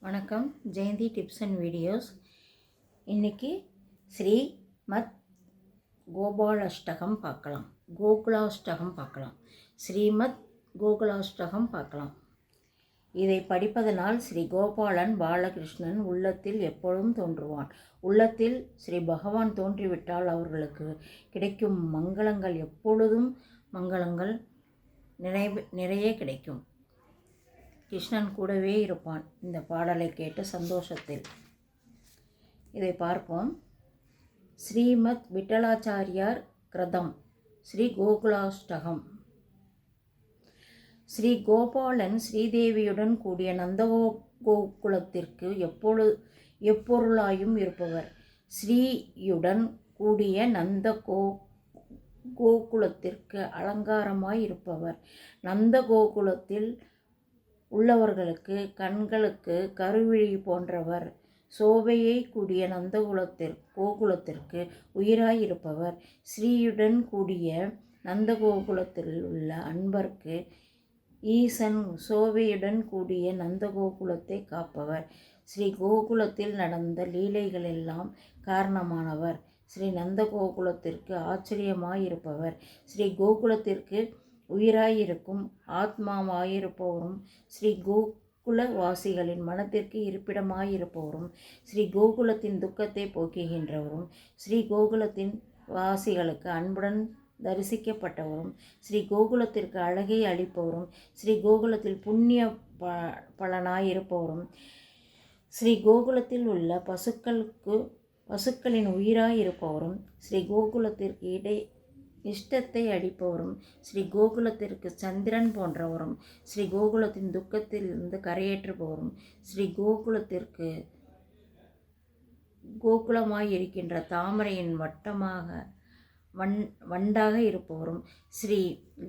வணக்கம். Jayanthi tips and videos. இன்றைக்கி ஸ்ரீமத் கோபாலஷ்டகம் பார்க்கலாம். கோகுலாஷ்டகம் பார்க்கலாம். ஸ்ரீமத் கோகுலாஷ்டகம் பார்க்கலாம். இதை படிப்பதனால் ஸ்ரீ கோபாலன் பாலகிருஷ்ணன் உள்ளத்தில் எப்பொழுதும் தோன்றுவான். உள்ளத்தில் ஸ்ரீ பகவான் தோன்றிவிட்டால் அவர்களுக்கு கிடைக்கும் மங்களங்கள் எப்பொழுதும் மங்களங்கள் நிறைய கிடைக்கும். கிருஷ்ணன் கூடவே இருப்பான். இந்த பாடலை கேட்டு சந்தோஷத்தில் இதை பார்ப்போம். ஸ்ரீமத் விட்டலாச்சாரியார் கிரதம் ஸ்ரீ கோகுலாஷ்டகம். ஸ்ரீ கோபாலன் ஸ்ரீதேவியுடன் கூடிய நந்தகோகுலத்திற்கு எப்பொருளாயும் இருப்பவர். ஸ்ரீயுடன் கூடிய கோகுலத்திற்கு அலங்காரமாய் இருப்பவர். நந்தகோகுலத்தில் உள்ளவர்களுக்கு கண்களுக்கு கருவிழி போன்றவர். சோபையை கூடிய கோகுலத்திற்கு உயிராயிருப்பவர். ஸ்ரீயுடன் கூடிய நந்தகோகுலத்தில் உள்ள அன்பர்க்கு ஈசன். சோபையுடன் கூடிய நந்தகோகுலத்தை காப்பவர். ஸ்ரீ கோகுலத்தில் நடந்த லீலைகளெல்லாம் காரணமானவர். ஸ்ரீ நந்தகோகுலத்திற்கு ஆச்சரியமாயிருப்பவர். ஸ்ரீ கோகுலத்திற்கு உயிராயிருக்கும் ஆத்மாவாயிருப்பவரும், ஸ்ரீ கோகுலவாசிகளின் மனத்திற்கு இருப்பிடமாயிருப்பவரும், ஸ்ரீ கோகுலத்தின் துக்கத்தை போக்குகின்றவரும், ஸ்ரீ கோகுலத்தின் வாசிகளுக்கு அன்புடன் தரிசிக்கப்பட்டவரும், ஸ்ரீ கோகுலத்திற்கு அழகை அளிப்பவரும், ஸ்ரீ கோகுலத்தில் புண்ணிய பலனாயிருப்பவரும், ஸ்ரீ கோகுலத்தில் உள்ள பசுக்களின் உயிராயிருப்பவரும், ஸ்ரீ கோகுலத்திற்கு இஷ்டத்தை அளிப்பவரும், ஸ்ரீ கோகுலத்திற்கு சந்திரன் போன்றவரும், ஸ்ரீ கோகுலத்தின் துக்கத்திலிருந்து கரையேற்றுபவரும், ஸ்ரீ கோகுலத்திற்கு கோகுலமாயிருக்கின்ற தாமரையின் வண்டாக இருப்பவரும், ஸ்ரீ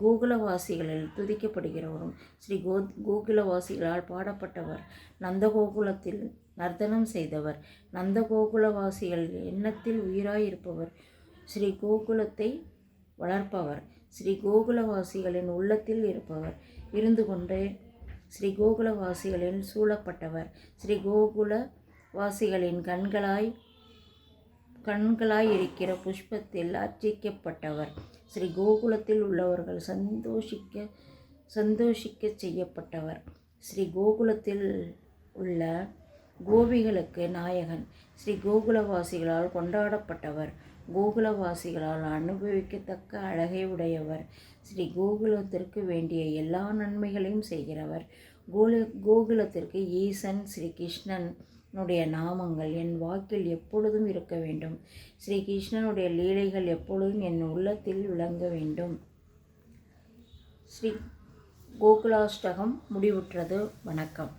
கோகுலவாசிகளில் துதிக்கப்படுகிறவரும், ஸ்ரீ கோகுலவாசிகளால் பாடப்பட்டவர். நந்தகோகுலத்தில் நர்த்தனம் செய்தவர். நந்தகோகுலவாசிகள் எண்ணத்தில் உயிராயிருப்பவர். ஸ்ரீ கோகுலத்தை வளர்ப்பவர். ஸ்ரீ கோகுலவாசிகளின் உள்ளத்தில் இருப்பவர். இருந்து கொண்டே ஸ்ரீ கோகுலவாசிகளில் சூழப்பட்டவர். ஸ்ரீ கோகுலவாசிகளின் கண்களாய் இருக்கிற புஷ்பத்தில் அர்ச்சிக்கப்பட்டவர். ஸ்ரீ கோகுலத்தில் உள்ளவர்கள் சந்தோஷிக்க செய்யப்பட்டவர். ஸ்ரீ கோகுலத்தில் உள்ள கோபிகளுக்கு நாயகன். ஸ்ரீ கோகுலவாசிகளால் கொண்டாடப்பட்டவர். கோகுலவாசிகளால் அனுபவிக்கத்தக்க அழகை உடையவர். ஸ்ரீ கோகுலத்திற்கு வேண்டிய எல்லா நன்மைகளையும் செய்கிறவர். கோகுலத்திற்கு ஈசன் ஸ்ரீ கிருஷ்ணனுடைய நாமங்கள் என் வாக்கில் எப்பொழுதும் இருக்க வேண்டும். ஸ்ரீ கிருஷ்ணனுடைய லீலைகள் எப்பொழுதும் என் உள்ளத்தில் விளங்க வேண்டும். ஸ்ரீ கோகுலாஷ்டகம் முடிவுற்றது. வணக்கம்.